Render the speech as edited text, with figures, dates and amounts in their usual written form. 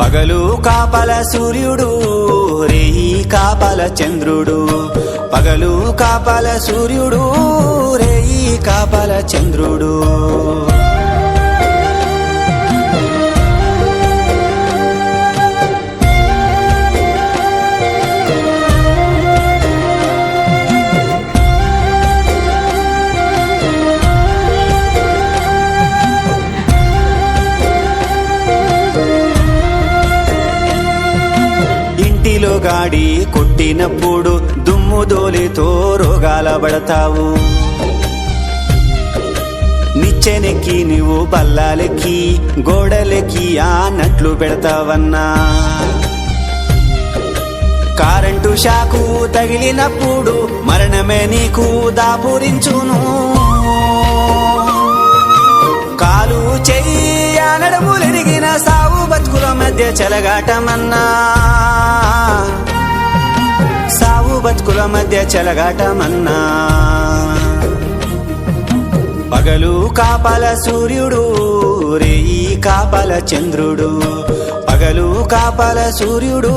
పగలు కాపల సూర్యుడు రేయి కాపల చంద్రుడు పగలు కాపల సూర్యుడు రేయి కాపల చంద్రుడు ఇంటిలో గాడి కొట్టినప్పుడు దుమ్ము దోలితో రోగాల పడతావు. నిచ్చెనెక్కి నువ్వు బల్లాలెక్కి గోడలెక్కి ఆ నట్లు పెడతావన్నా. కరెంటు షాకు తగిలినప్పుడు మరణమే నీకు దాపురించును. కాలు చెయ్యి నడుములెరిగిన సావు బతుకుల మధ్య చెలగాటమన్నా. సావు బతుకుల మధ్య చెలగాటమన్నా. పగలు కాపల సూర్యుడు రేయి కాపల చంద్రుడు పగలు కాపల సూర్యుడు